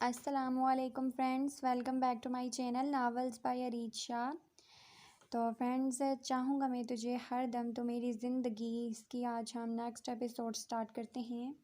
अस्सलामुअलैकुम friends, welcome back to my channel novels by Areej Shah. तो friends, चाहूँगा मैं तुझे हर दम तो मेरी ज़िंदगी, इसकी आज हम नेक्स्ट एपिसोड स्टार्ट करते हैं।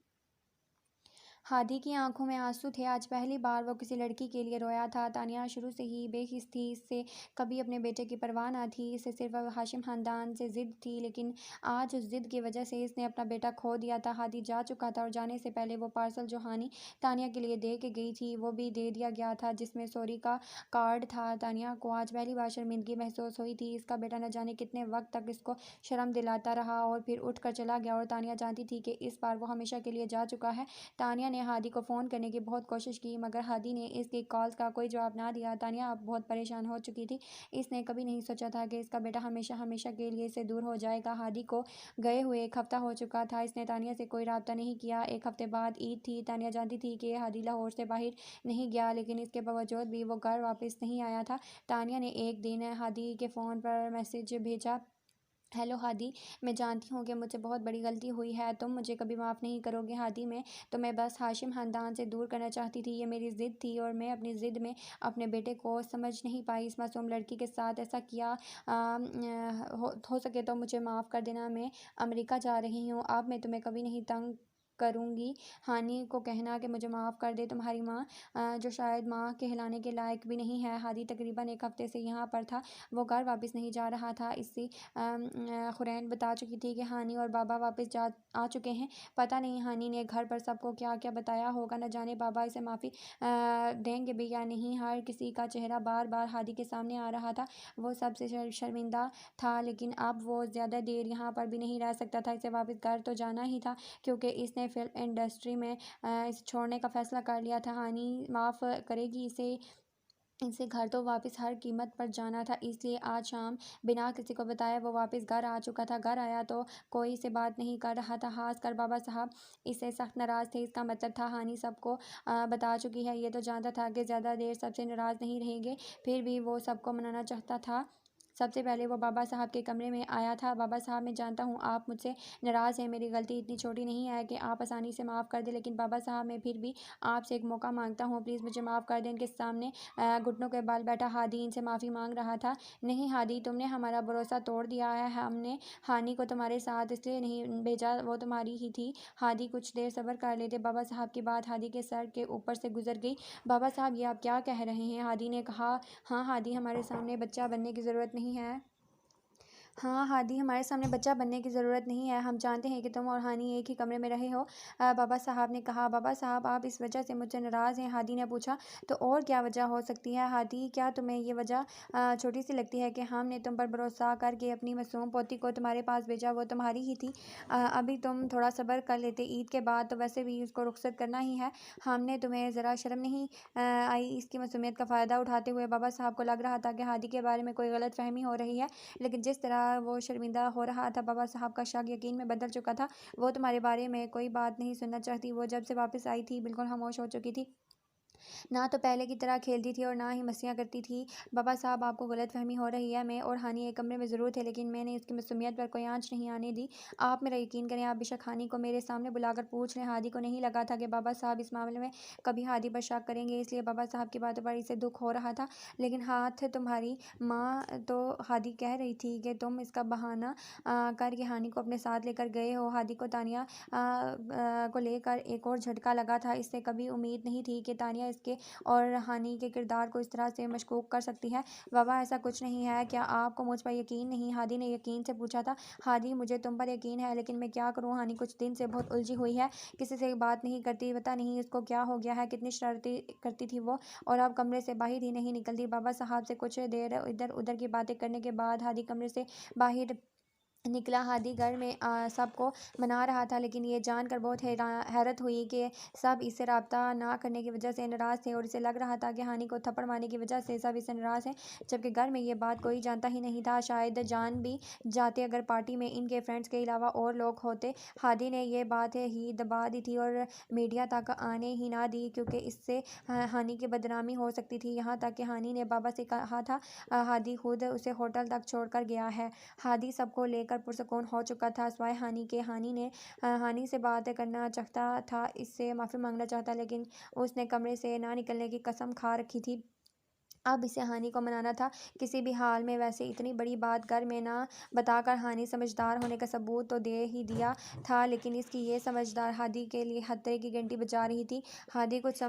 हादी की आंखों में आंसू थे। आज पहली बार वो किसी लड़की के लिए रोया था। तानिया शुरू से ही बेहिस थी। इससे कभी अपने बेटे की परवाह ना थी। इसे सिर्फ हाशिम खानदान से ज़िद थी, लेकिन आज उस ज़िद की वजह से इसने अपना बेटा खो दिया था। हादी जा चुका था और जाने से पहले वो पार्सल जो हानी तानिया के लिए दे के गई थी वो भी दे दिया गया था, जिसमें सॉरी का कार्ड था। तानिया को आज पहली बार शर्मिंदगी महसूस हुई थी। इसका बेटा न जाने कितने वक्त तक इसको शर्म दिलाता रहा और फिर उठ कर चला गया, और तानिया जानती थी कि इस बार वो हमेशा के लिए जा चुका है। तानिया ने हादी को फ़ोन करने की बहुत कोशिश की, मगर हादी ने इसकी कॉल्स का कोई जवाब ना दिया। तानिया अब बहुत परेशान हो चुकी थी। इसने कभी नहीं सोचा था कि इसका बेटा हमेशा हमेशा के लिए से दूर हो जाएगा। हादी को गए हुए 1 हफ़्ता हो चुका था। इसने तानिया से कोई रब्ता नहीं किया। 1 हफ़्ते बाद ईद थी। तानिया जानती थी कि हादी लाहौर से बाहर नहीं गया, लेकिन इसके बावजूद भी वो घर वापस नहीं आया था। तानिया ने एक दिन हादी के फ़ोन पर मैसेज भेजा, हेलो हादी, मैं जानती हूँ कि मुझसे बहुत बड़ी गलती हुई है। तुम मुझे कभी माफ़ नहीं करोगे हादी। तो मैं बस हाशिम ख़ानदान से दूर करना चाहती थी। ये मेरी ज़िद थी और मैं अपनी ज़िद में अपने बेटे को समझ नहीं पाई। इस मासूम लड़की के साथ ऐसा किया। हो सके तो मुझे माफ़ कर देना। मैं अमेरिका जा रही हूँ। अब मैं तुम्हें कभी नहीं तंग करूँगी। हानी को कहना कि मुझे माफ़ कर दे। तुम्हारी माँ, जो शायद माँ कहलाने के लायक भी नहीं है। हादी तकरीबन 1 हफ़्ते से यहाँ पर था। वो घर वापस नहीं जा रहा था। इससे खुरैन बता चुकी थी कि हानी और बाबा वापस जा आ चुके हैं। पता नहीं हानी ने घर पर सबको क्या क्या बताया होगा। न जाने बाबा इसे माफ़ी देंगे भी या नहीं। हर किसी का चेहरा बार बार हादी के सामने आ रहा था। वो सबसे शर्मिंदा था, लेकिन अब वो ज़्यादा देर यहाँ पर भी नहीं रह सकता था। इसे वापस घर तो जाना ही था, क्योंकि इसने फिल्म इंडस्ट्री में इसे छोड़ने का फ़ैसला कर लिया था। हानी माफ़ करेगी इसे घर तो वापस हर कीमत पर जाना था। इसलिए आज शाम बिना किसी को बताए वो वापस घर आ चुका था। घर आया तो कोई से बात नहीं कर रहा था, खास कर बाबा साहब इससे सख्त नाराज़ थे। इसका मतलब था हानि सबको बता चुकी है। ये तो जानता था कि ज़्यादा देर सबसे नाराज़ नहीं रहेंगे, फिर भी वो सबको मनाना चाहता था। सबसे पहले वो बाबा साहब के कमरे में आया था। बाबा साहब, मैं जानता हूँ आप मुझसे नाराज़ हैं। मेरी गलती इतनी छोटी नहीं है कि आप आसानी से माफ़ कर दें, लेकिन बाबा साहब मैं फिर भी आपसे एक मौका मांगता हूँ। प्लीज़ मुझे माफ़ कर दें। इनके सामने घुटनों के बल बैठा हादी इनसे माफ़ी मांग रहा था। नहीं हादी, तुमने हमारा भरोसा तोड़ दिया है। हमने हानि को तुम्हारे साथ इसलिए नहीं भेजा, वो तुम्हारी ही थी। हादी, कुछ देर सब्र कर लेते। बाबा साहब की बात हादी के सर के ऊपर से गुजर गई। बाबा साहब, ये आप क्या कह रहे हैं? हादी ने कहा, हाँ हादी, हमारे सामने बच्चा बनने की ज़रूरत नहीं है। हाँ हादी, हमारे सामने बच्चा बनने की ज़रूरत नहीं है। हम जानते हैं कि तुम और हानि एक ही कमरे में रहे हो। बाबा साहब ने कहा। बाबा साहब, आप इस वजह से मुझसे नाराज़ हैं? हादी ने पूछा। तो और क्या वजह हो सकती है हादी? क्या तुम्हें ये वजह छोटी सी लगती है कि हमने तुम पर भरोसा करके अपनी मासूम पोती को तुम्हारे पास भेजा? वो तुम्हारी ही थी। अभी तुम थोड़ा सब्र कर लेते। ईद के बाद तो वैसे भी उसको रुखसत करना ही है। हमने तुम्हें ज़रा शर्म नहीं आई इसकी मासूमियत का फ़ायदा उठाते हुए? बाबा साहब को लग रहा था कि हादी के बारे में कोई गलत फहमी हो रही है, लेकिन जिस तरह वो शर्मिंदा हो रहा था, बाबा साहब का शक यकीन में बदल चुका था। वो तुम्हारे बारे में कोई बात नहीं सुनना चाहती। वो जब से वापस आई थी बिल्कुल खामोश हो चुकी थी। ना तो पहले की तरह खेलती थी और ना ही मस्तियाँ करती थी। बाबा साहब, आपको गलतफहमी हो रही है। मैं और हानि एक कमरे में ज़रूर थे, लेकिन मैंने उसकी मासूमियत पर कोई आँच नहीं आने दी। आप मेरा यकीन करें, आप बेशक हानि को मेरे सामने बुलाकर पूछ लें। हादी को नहीं लगा था कि बाबा साहब इस मामले में कभी हादी पर शक करेंगे, इसलिए बाबा साहब की बातों पर इसे दुख हो रहा था। लेकिन हाथ तुम्हारी माँ तो हादी कह रही थी कि तुम इसका बहाना करके हानि को अपने साथ लेकर गए हो। हादी को तानिया को लेकर एक और झटका लगा था। इससे कभी उम्मीद नहीं थी कि तानिया इसके और हानि के किरदार को इस तरह से मशकूक कर सकती है। बाबा, ऐसा कुछ नहीं है। क्या आपको मुझ पर यकीन नहीं? हादी ने यकीन से पूछा था। हादी, मुझे तुम पर यकीन है, लेकिन मैं क्या करूँ? हानि कुछ दिन से बहुत उलझी हुई है, किसी से बात नहीं करती। पता नहीं उसको क्या हो गया है। कितनी शरारती करती थी वो, और अब कमरे से बाहर ही नहीं निकलती। बाबा साहब से कुछ देर इधर उधर की बातें करने के बाद हादी कमरे से बाहर निकला। हादी घर में सबको मना रहा था, लेकिन ये जानकर बहुत हैरत हुई कि सब इससे रब्ता ना करने की वजह से नाराज़ थे, और इसे लग रहा था कि हानि को थप्पड़ मारने की वजह से सब इससे नाराज़ हैं, जबकि घर में ये बात कोई जानता ही नहीं था। शायद जान भी जाते अगर पार्टी में इनके फ्रेंड्स के अलावा और लोग होते। हादी ने यह बात ही दबा दी थी और मीडिया तक आने ही ना दी, क्योंकि इससे हानि की बदनामी हो सकती थी। यहाँ तक कि हानि ने बाबा से कहा था हादी खुद उसे होटल तक छोड़ कर गया है। हादी सबको लेकर देखकर पुरसुकून हो चुका था सिवाय हानि के। हानि से बात करना चाहता था, इससे माफ़ी मांगना चाहता, लेकिन उसने कमरे से ना निकलने की कसम खा रखी थी। अब इसे हानि को मनाना था किसी भी हाल में। वैसे इतनी बड़ी बात घर में ना बताकर हानि समझदार होने का सबूत तो दे ही दिया था, लेकिन इसकी ये समझदार हादी के लिए खतरे की घंटी बजा रही थी। हादी कुछ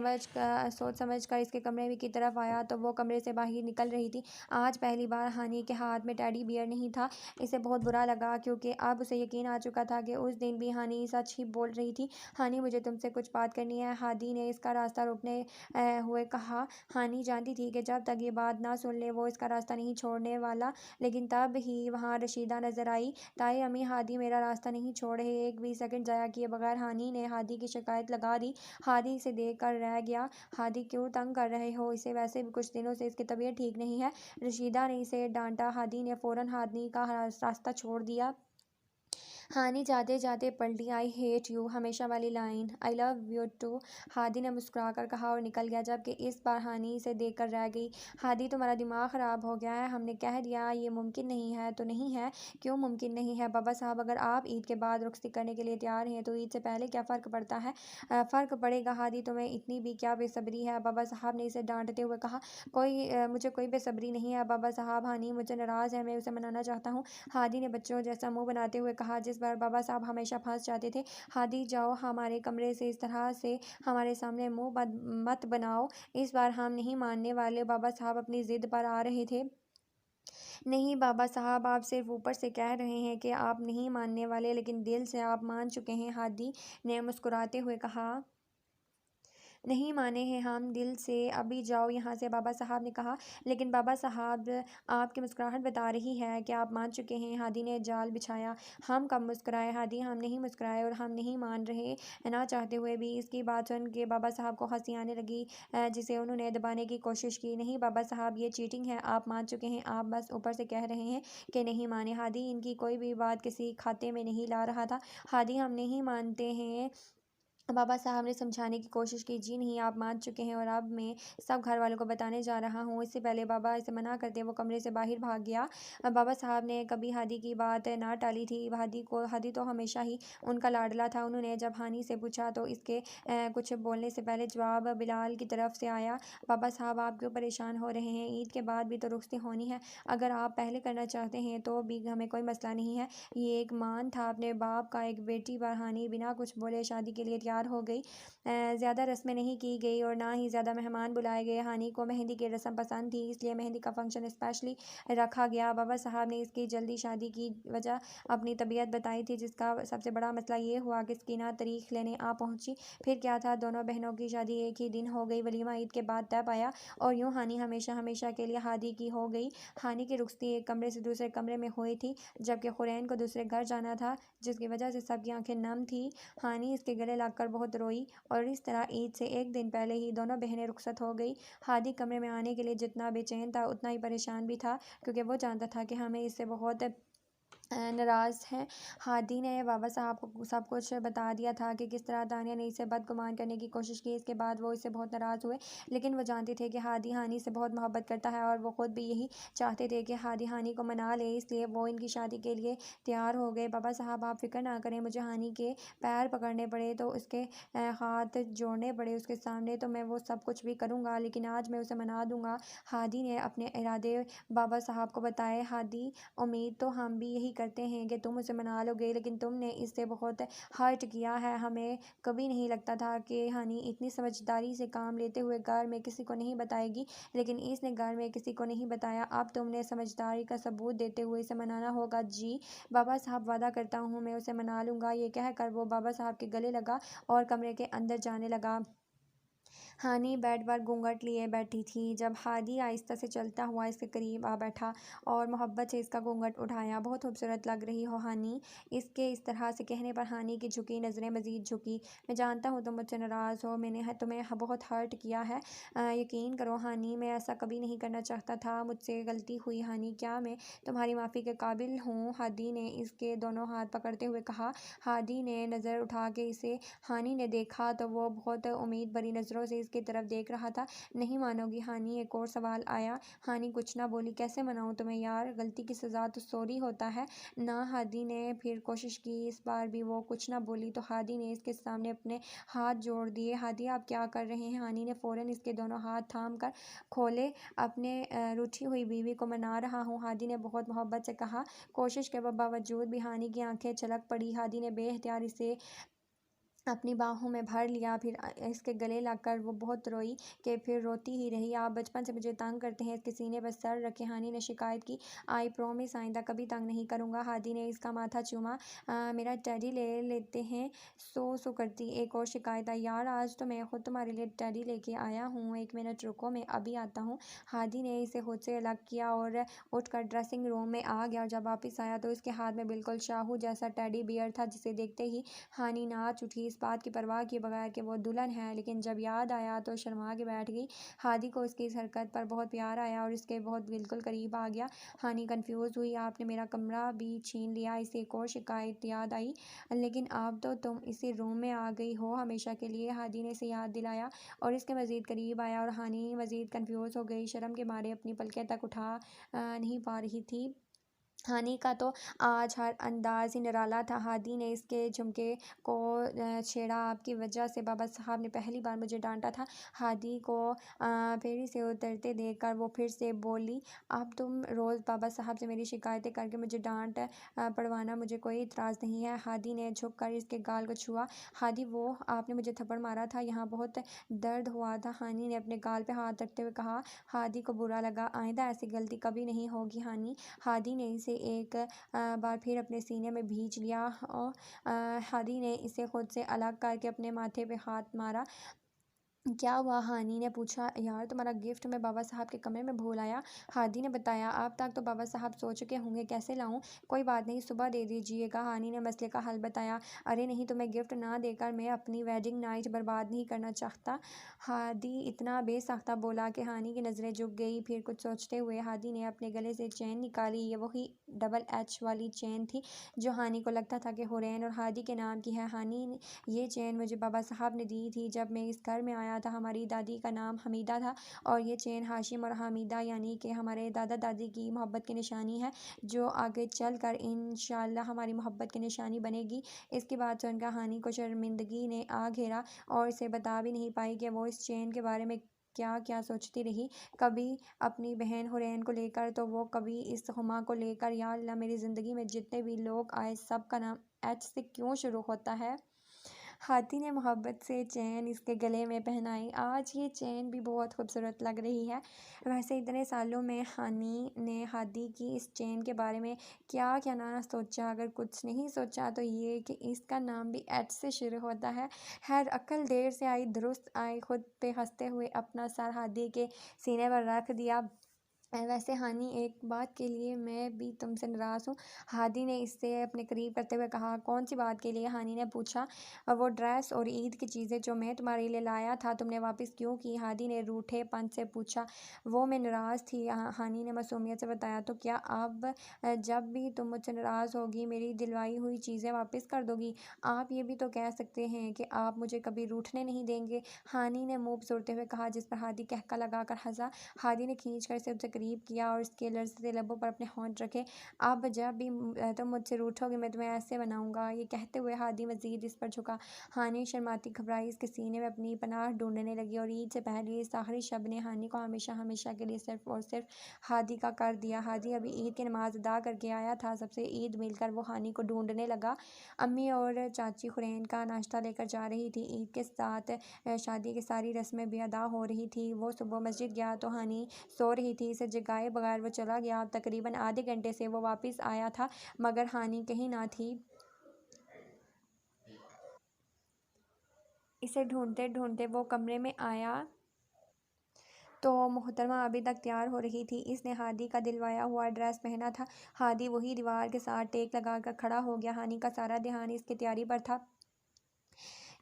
सोच समझ कर इसके कमरे की तरफ आया तो वो कमरे से बाहर निकल रही थी। आज पहली बार हानि के हाथ में टेडी बियर नहीं था। इसे बहुत बुरा लगा, क्योंकि अब उसे यकीन आ चुका था कि उस दिन भी हानि सच ही बोल रही थी। हानि, मुझे तुमसे कुछ बात करनी है, हादी ने इसका रास्ता रोकने हुए कहा। हानि जानती थी कि जब तक ये बात ना सुन ले वो इसका रास्ता नहीं छोड़ने वाला, लेकिन तब ही वहाँ रशीदा नजर आई। ताई अम्मी, हादी मेरा रास्ता नहीं छोड़ रहे। एक भी सेकंड जाया किए बगैर हानि ने हादी की शिकायत लगा दी। हादी इसे देख कर रह गया। हादी, क्यों तंग कर रहे हो इसे? वैसे भी कुछ दिनों से इसकी तबीयत ठीक नहीं है, रशीदा ने इसे डांटा। हादी ने फौरन हादी का रास्ता छोड़ दिया। हानि जाते जाते पलटी। आई हेट यू, हमेशा वाली line. I love you too, Hadi ने मुस्कुराकर कहा और निकल गया, जबकि इस बार हानि इसे देखकर रह गई। हादी, तुम्हारा दिमाग ख़राब हो गया है, हमने कह दिया ये मुमकिन नहीं है तो नहीं है। क्यों मुमकिन नहीं है बाबा साहब? अगर आप ईद के बाद रुखसती करने के लिए तैयार हैं तो ईद से पहले क्या फ़र्क पड़ता है? फ़र्क पड़ेगा हादी, तुम्हें इतनी भी क्या बेसब्री है? बाबा साहब ने इसे डांटते हुए कहा। मुझे कोई बेसब्री नहीं है बाबा साहब, हानि मुझसे नाराज़ है, मैं उसे मनाना चाहता हूँ, हादी ने बच्चों जैसा मुंह बनाते हुए कहा जिस पर बाबा साहब हमेशा फंस जाते थे। हादी, जाओ हमारे कमरे से, इस तरह से हमारे सामने मुंह मत बनाओ। इस बार हम नहीं मानने वाले। बाबा साहब अपनी जिद पर आ रहे थे। नहीं बाबा साहब, आप सिर्फ ऊपर से कह रहे हैं कि आप नहीं मानने वाले, लेकिन दिल से आप मान चुके हैं, हादी ने मुस्कुराते हुए कहा। नहीं माने हैं हम दिल से, अभी जाओ यहाँ से, बाबा साहब ने कहा। लेकिन बाबा साहब, आपकी मुस्कुराहट बता रही है कि आप मान चुके हैं, हादी ने जाल बिछाया। हम कब मुस्कुराए हादी? हम नहीं मुस्कुराए और हम नहीं मान रहे, ना चाहते हुए भी। इसकी बात सुन के बाबा साहब को हंसी आने लगी, जिसे उन्होंने दबाने की कोशिश की। नहीं बाबा साहब, ये चीटिंग है, आप मान चुके हैं, आप बस ऊपर से कह रहे हैं कि नहीं माने। हादी इनकी कोई भी बात किसी खाते में नहीं ला रहा था। हादी, हम नहीं मानते हैं, बाबा साहब ने समझाने की कोशिश की। जी नहीं, आप मान चुके हैं और अब मैं सब घर वालों को बताने जा रहा हूँ। इससे पहले बाबा इसे मना करते वो कमरे से बाहर भाग गया। बाबा साहब ने कभी हादी की बात ना टाली थी। हादी तो हमेशा ही उनका लाडला था। उन्होंने जब हानि से पूछा तो इसके कुछ बोलने से पहले जवाब बिलाल की तरफ से आया। बाबा साहब, आप क्यों परेशान हो रहे हैं? ईद के बाद भी तो रुखसती होनी है, अगर आप पहले करना चाहते हैं तो भी हमें कोई मसला नहीं है। ये एक मान था अपने बाप का, एक बेटी पर। हानि बिना कुछ बोले शादी के लिए तैयार हो गई। ज़्यादा रस्में नहीं की गई और ना ही ज़्यादा मेहमान बुलाए गए। हानि को मेहंदी की रस्म पसंद थी, इसलिए मेहंदी का फंक्शन स्पेशली रखा गया। बाबा साहब ने इसकी जल्दी शादी की वजह अपनी तबीयत बताई थी, जिसका सबसे बड़ा मसला ये हुआ कि इसकी ना तारीख लेने आ पहुंची। फिर क्या था, दोनों बहनों की शादी एक ही दिन हो गई। वलीमा ईद के बाद तय पाया और यूँ हानि हमेशा हमेशा के लिए हादी की हो गई। हानि की रुखसती एक कमरे से दूसरे कमरे में हुई थी, जबकि खुरैन को दूसरे घर जाना था, जिसकी वजह से सबकी आंखें नम थी। हानि इसके गले लगकर बहुत रोई और इस तरह ईद से एक दिन पहले ही दोनों बहनें रुखसत हो गई। हादी कमरे में आने के लिए जितना बेचैन था उतना ही परेशान भी था, क्योंकि वो जानता था कि हमें इससे बहुत नाराज़ हैं। हादी ने बाबा साहब को सब कुछ बता दिया था कि किस तरह तानिया ने इसे बदगुमान करने की कोशिश की। इसके बाद वो इससे बहुत नाराज़ हुए, लेकिन वो जानते थे कि हादी हानि से बहुत मोहब्बत करता है और वो ख़ुद भी यही चाहते थे कि हादी हानि को मना ले, इसलिए वो इनकी शादी के लिए तैयार हो गए। बाबा साहब, आप फिक्र ना करें, मुझे हानि के पैर पकड़ने पड़े तो उसके हाथ जोड़ने पड़े उसके सामने तो मैं वो सब कुछ भी करूँगा, लेकिन आज मैं उसे मना दूँगा। हादी ने अपने इरादे बाबा साहब को बताए। हादी, उम्मीद तो हम भी यही करते हैं कि तुम उसे मना लोगे, लेकिन तुमने इससे बहुत हर्ट किया है। हमें कभी नहीं लगता था कि हानि इतनी समझदारी से काम लेते हुए घर में किसी को नहीं बताएगी, लेकिन इसने घर में किसी को नहीं बताया। अब तुमने समझदारी का सबूत देते हुए इसे मनाना होगा। जी बाबा साहब, वादा करता हूँ मैं उसे मना लूँगा। ये कहकर वो बाबा साहब के गले लगा और कमरे के अंदर जाने लगा। हानि बेड पर घूंघट लिए बैठी थी, जब हादी आहिस्ता से चलता हुआ इसके करीब आ बैठा और मोहब्बत से इसका घूंघट उठाया। बहुत खूबसूरत लग रही हो हानि, इसके इस तरह से कहने पर हानि की झुकी नज़रें मज़ीद झुकी। मैं जानता हूँ तुम मुझसे नाराज़ हो, मैंने तुम्हें बहुत हर्ट किया है। यकीन करो हानि, मैं ऐसा कभी नहीं करना चाहता था, मुझसे गलती हुई। हानि, क्या मैं तुम्हारी माफ़ी के काबिल हूँ? हादी ने इसके दोनों हाथ पकड़ते हुए कहा। हादी ने नज़र उठा के इसे हानि ने देखा तो वो बहुत उम्मीद भरी नज़रों से इसकी तरफ देख रहा था। नहीं मानोगी हानी, एक और सवाल आया। हानी कुछ ना बोली। कैसे मनाऊँ तुम्हें यार, गलती की सज़ा तो सॉरी होता है ना। हादी ने फिर कोशिश की, इस बार भी वो कुछ ना बोली तो हादी ने इसके सामने अपने हाथ जोड़ दिए। हादी आप क्या कर रहे हैं? हानी ने फ़ौरन इसके दोनों हाथ थाम कर खोले। अपने रूठी हुई बीवी को मना रहा हूँ, हादी ने बहुत मोहब्बत से कहा। कोशिश के बावजूद भी हानी की आंखें छलक पड़ी। हादी ने बेइख्तियार इसे अपनी बाहों में भर लिया, फिर इसके गले लगकर वो बहुत रोई कि फिर रोती ही रही। आप बचपन से मुझे तंग करते हैं। इसके सीने पर सर रखे हानी ने शिकायत की। आई प्रॉमिस आइंदा कभी तंग नहीं करूँगा। हादी ने इसका माथा चूमा। मेरा टेडी ले लेते हैं, सो करती। एक और शिकायत आई। यार आज तो मैं खुद तुम्हारे लिए टेडी लेके आया हूँ, 1 मिनट रुको, मैं अभी आता हूँ। हादी ने इसे खुद से अलग किया और उठकर ड्रेसिंग रूम में आ गया। जब वापस आया तो इसके हाथ में बिल्कुल शाहू जैसा टेडी बियर था, जिसे देखते ही हानी नाच उठी, इस बात की परवाह किए बगैर कि वो दुल्हन है। लेकिन जब याद आया तो शर्मा के बैठ गई। हादी को उसकी इस हरकत पर बहुत प्यार आया और इसके बहुत बिल्कुल करीब आ गया। हानी कंफ्यूज हुई। आपने मेरा कमरा भी छीन लिया। इसे एक और शिकायत याद आई। लेकिन अब तो तुम इसी रूम में आ गई हो हमेशा के लिए। हादी ने इसे याद दिलाया और इसके मज़ीद करीब आया और हानी मज़ीद कंफ्यूज हो गई। शर्म के मारे अपनी पलकें तक उठा नहीं पा रही थी। हानी का तो आज हर अंदाज ही निराला था। हादी ने इसके झुमके को छेड़ा। आपकी वजह से बाबा साहब ने पहली बार मुझे डांटा था। हादी को फेरी से उतरते देखकर वो फिर से बोली, अब तुम रोज़ बाबा साहब से मेरी शिकायतें करके मुझे डांट पड़वाना, मुझे कोई इतराज़ नहीं है। हादी ने झुक कर इसके गाल को छुआ। हादी वो आपने मुझे थप्पड़ मारा था, यहाँ बहुत दर्द हुआ था। हानी ने अपने गाल पे हाथ रखते हुए कहा। हादी को बुरा लगा। आइंदा ऐसी गलती कभी नहीं होगी हानी। हादी ने इसे एक बार फिर अपने सीने में भींच लिया और हादी ने इसे खुद से अलग करके अपने माथे पे हाथ मारा। क्या हुआ? हानी ने पूछा। यार तुम्हारा गिफ्ट मैं बाबा साहब के कमरे में भूल आया। हादी ने बताया। अब तक तो बाबा साहब सो चुके होंगे, कैसे लाऊं? कोई बात नहीं, सुबह दे दीजिएगा। हानी ने मसले का हल बताया। अरे नहीं, तुम्हें गिफ्ट ना देकर मैं अपनी वेडिंग नाइट बर्बाद नहीं करना चाहता। हादी इतना बेसाख्ता बोला कि हानी की नज़रें झुक गई। फिर कुछ सोचते हुए हादी ने अपने गले से चेन निकाली। ये वही डबल एच वाली चेन थी जो हानी को लगता था कि हुरैन और हादी के नाम की है। हानी ने ये चेन मुझे बाबा साहब ने दी थी जब मैं इस घर में आया था। हमारी दादी का नाम हमीदा था और ये चेन हाशिम और हमीदा यानी कि हमारे दादा दादी की मोहब्बत की निशानी है, जो आगे चल कर इंशाअल्लाह हमारी मोहब्बत की निशानी बनेगी। इसकी बात सुनकर हानी को शर्मिंदगी ने आ घेरा और इसे बता भी नहीं पाई कि वो इस चेन के बारे में क्या क्या सोचती रही। कभी अपनी बहन हुरैन को लेकर तो वो कभी इस हुमा को लेकर। या अल्लाह, मेरी ज़िंदगी में जितने भी लोग आए सब का नाम एच से क्यों शुरू होता है? हाथी ने मोहब्बत से चेन इसके गले में पहनाई। आज ये चेन भी बहुत खूबसूरत लग रही है। वैसे इतने सालों में हानी ने हादी की इस चेन के बारे में क्या क्या ना सोचा। अगर कुछ नहीं सोचा तो ये कि इसका नाम भी एच से शुरू होता है। खैर, अक्ल देर से आई दुरुस्त आई। खुद पे हंसते हुए अपना सर हादी के सीने पर रख दिया। वैसे हानी, एक बात के लिए मैं भी तुमसे नाराज़ हूँ। हादी ने इससे अपने करीब करते हुए कहा। कौन सी बात के लिए? हानी ने पूछा। वो ड्रेस और ईद की चीज़ें जो मैं तुम्हारे लिए लाया था, तुमने वापस क्यों की? हादी ने रूठेपन से पूछा। वो मैं नाराज़ थी, हानी ने मासूमियत से बताया। तो क्या अब जब भी तुम मुझसे नाराज़ होगी मेरी दिलवाई हुई चीज़ें वापस कर दोगी? आप ये भी तो कह सकते हैं कि आप मुझे कभी रूठने नहीं देंगे, हानी ने मुँह बसोड़ते हुए कहा, जिस पर हादी कहका लगाकर हंसा। हादी ने खींच कर इसे उससे करीब किया और इसके लर्ज़ते लबों पर अपने होंठ रखे। अब जब भी तुम मुझसे रूठोगे मैं तुम्हें ऐसे बनाऊंगा। ये कहते हुए हादी मज़ीद इस पर झुका। हानी शर्माती घबराई इसके सीने में अपनी पनाह ढूंढने लगी और ईद से पहले इस आखिरी शब ने हानी को हमेशा हमेशा के लिए सिर्फ और सिर्फ हादी का कर दिया। हादी अभी ईद की नमाज अदा करके आया था। सबसे ईद मिलकर वो हानी को ढूंढने लगा। अम्मी और चाची हुरैन का नाश्ता लेकर जा रही थी। ईद के साथ शादी की सारी रस्में भी अदा हो रही थी। वो सुबह मस्जिद गया तो हानी सो रही थी। इसे जगाए बगैर वो चला गया। तकरीबन आधे घंटे से वो वापस आया था मगर हानी कहीं ना थी। इसे ढूंढते ढूंढते वो कमरे में आया तो मोहतरमा अभी तक तैयार हो रही थी। इसने हादी का दिलवाया हुआ ड्रेस पहना था। हादी वही दीवार के साथ टेक लगाकर खड़ा हो गया। हानी का सारा ध्यान इसकी तैयारी पर था।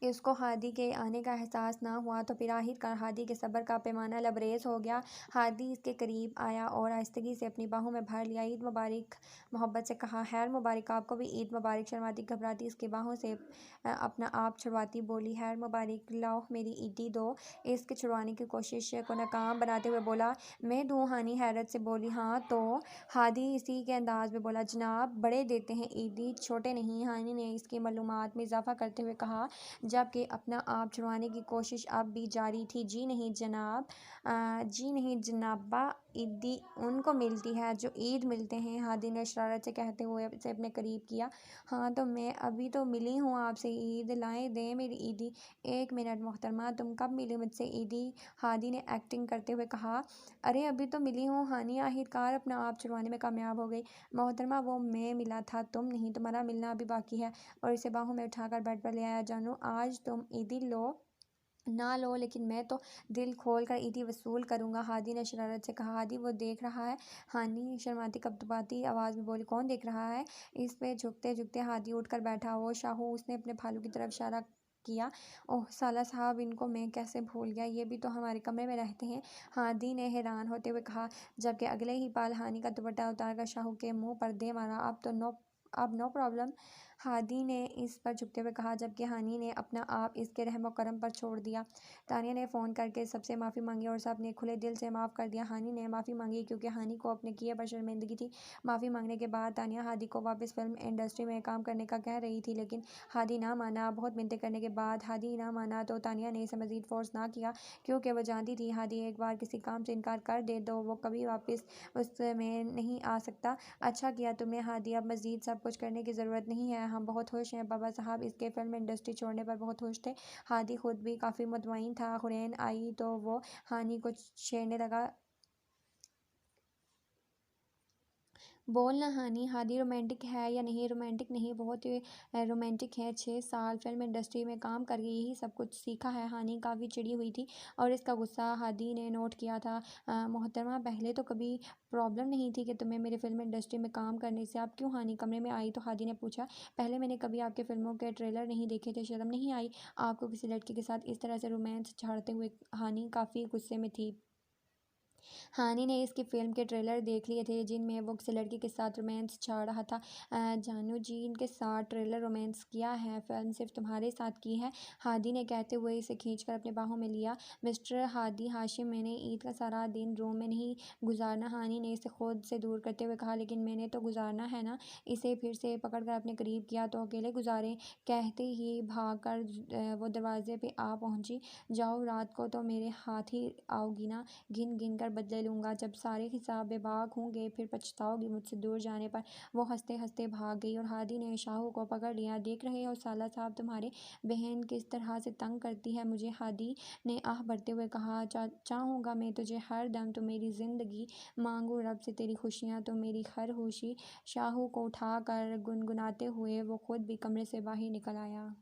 इसको हादी के आने का एहसास ना हुआ तो फिर आखिरकार हादी के सब्र का पैमाना लबरेज हो गया। हादी इसके करीब आया और आहिस्तगी से अपनी बाहों में भर लिया। ईद मुबारक, मोहब्बत से कहा। खैर मुबारक, आपको भी ईद मुबारक। शर्माती घबराती इसकी बाहों से अपना आप छुड़वाती बोली, खैर मुबारक, लाओ मेरी ईदी दो। इसके छुड़वाने की कोशिश को नाकाम बनाते हुए बोला, मैं दूँ? हानी हैरत से बोली, हाँ तो। हादी इसी के अंदाज में बोला, जनाब बड़े देते हैं ईदी, छोटे नहीं। हानी ने इसकी मालूमात में इजाफा करते हुए कहा, जबकि अपना आप छुड़वाने की कोशिश अब भी जारी थी। जी नहीं जनाब, जी नहीं जनाबा, ईदी उनको मिलती है जो ईद मिलते हैं। हादी ने शरारत से कहते हुए उसे अपने करीब किया। हाँ तो मैं अभी तो मिली हूँ आपसे ईद, लाएं दें मेरी ईदी। एक मिनट मोहतरमा, तुम कब मिली मुझसे ईदी? हादी ने एक्टिंग करते हुए कहा। अरे अभी तो मिली हूँ। हानी आखिरकार अपना आप छुड़वाने में कामयाब हो गई। मोहतरमा वो मैं मिला था, तुम नहीं, तुम्हारा मिलना अभी बाकी है। और इसे बाहों में उठाकर बेड पर ले आया। जानू आज तुम ईदी लो ना लो, लेकिन मैं तो दिल खोल कर ईदी वसूल करूंगा। हादी ने शरारत से कहा। हादी वो देख रहा है? हानी शर्माती कपकपाती आवाज़ में बोली, कौन देख रहा है? इस पे झुकते झुकते हादी उठकर बैठा। वो शाहू, उसने अपने भालू की तरफ इशारा किया। ओह साला साहब, इनको मैं कैसे भूल गया, ये भी तो हमारे कमरे में रहते हैं। हादी ने हैरान होते हुए कहा, जबकि अगले ही पाल हानी का दुपट्टा उतारकर शाहू के मुंह पर दे मारा। अब नो प्रॉब्लम, हादी ने इस पर झुकते हुए कहा, जबकि हानी ने अपना आप इसके रहमो करम पर छोड़ दिया। तानिया ने फ़ोन करके सबसे माफ़ी मांगी और सब ने खुले दिल से माफ़ कर दिया। हानी ने माफ़ी मांगी क्योंकि हानी को अपने किए पर शर्मिंदगी थी। माफ़ी मांगने के बाद तानिया हादी को वापस फिल्म इंडस्ट्री में काम करने का कह रही थी, लेकिन हादी ना माना। बहुत मिन्नतें करने के बाद हादी ना माना तो तानिया ने इसे मज़ीद फोर्स ना किया, क्योंकि वह जानती थी हादी एक बार किसी काम से इनकार कर दे तो वो कभी वापस उसमें नहीं आ सकता। अच्छा किया तुमने हादी, अब मज़ीद सब कुछ करने की ज़रूरत नहीं है। हम बहुत खुश हैं। बाबा साहब इसके फिल्म इंडस्ट्री छोड़ने पर बहुत खुश थे। हादी खुद भी काफ़ी मुतमईन था। हुरैन आई तो वो हानी को छेड़ने लगा। बोल ना हानी, हादी रोमांटिक है या नहीं? रोमांटिक नहीं, बहुत ही रोमांटिक है। 6 साल फिल्म इंडस्ट्री में काम करके यही सब कुछ सीखा है। हानी काफ़ी चिड़ी हुई थी और इसका गुस्सा हादी ने नोट किया था। मोहतरमा, पहले तो कभी प्रॉब्लम नहीं थी कि तुम्हें मेरे फिल्म इंडस्ट्री में काम करने से, अब क्यों? हानी कमरे में आई तो हादी ने पूछा, पहले मैंने कभी आपके फिल्मों के ट्रेलर नहीं देखे थे, शर्म नहीं आई आपको किसी लड़की के साथ इस तरह से रोमांस झाड़ते हुए? हानी काफ़ी गुस्से में थी। हानि ने इसकी फ़िल्म के ट्रेलर देख लिए थे जिनमें वो किसी लड़की के साथ रोमांस छा रहा था। जानू जी, इनके साथ ट्रेलर रोमांस किया है, फ़िल्म सिर्फ तुम्हारे साथ की है। हादी ने कहते हुए इसे खींचकर अपने बाहों में लिया। मिस्टर हादी हाशिम, मैंने ईद का सारा दिन रूम में नहीं गुजारना। हानी ने इसे खुद से दूर करते हुए कहा, लेकिन मैंने तो गुजारना है ना। इसे फिर से पकड़कर अपने करीब किया। तो अकेले गुजारें, कहते ही भाग कर वो दरवाजे पे आ पहुंची। जाओ, रात को तो मेरे हाथ ही आओगी ना, गिन गिन कर बदले लूँगा। जब सारे हिसाब बेबाक होंगे फिर पछताओगी मुझसे दूर जाने पर। वो हंसते हंसते भाग गई और हादी ने शाहू को पकड़ लिया। देख रहे हो साला साहब, तुम्हारी बहन किस तरह से तंग करती है मुझे, हादी ने आह भरते हुए कहा। चाहूँगा मैं तुझे हर दम, तो मेरी ज़िंदगी मांगू रब से तेरी खुशियाँ, तो मेरी हर खुशी। शाहू को उठा कर गुनगुनाते हुए वो खुद भी कमरे से बाहर निकल आया।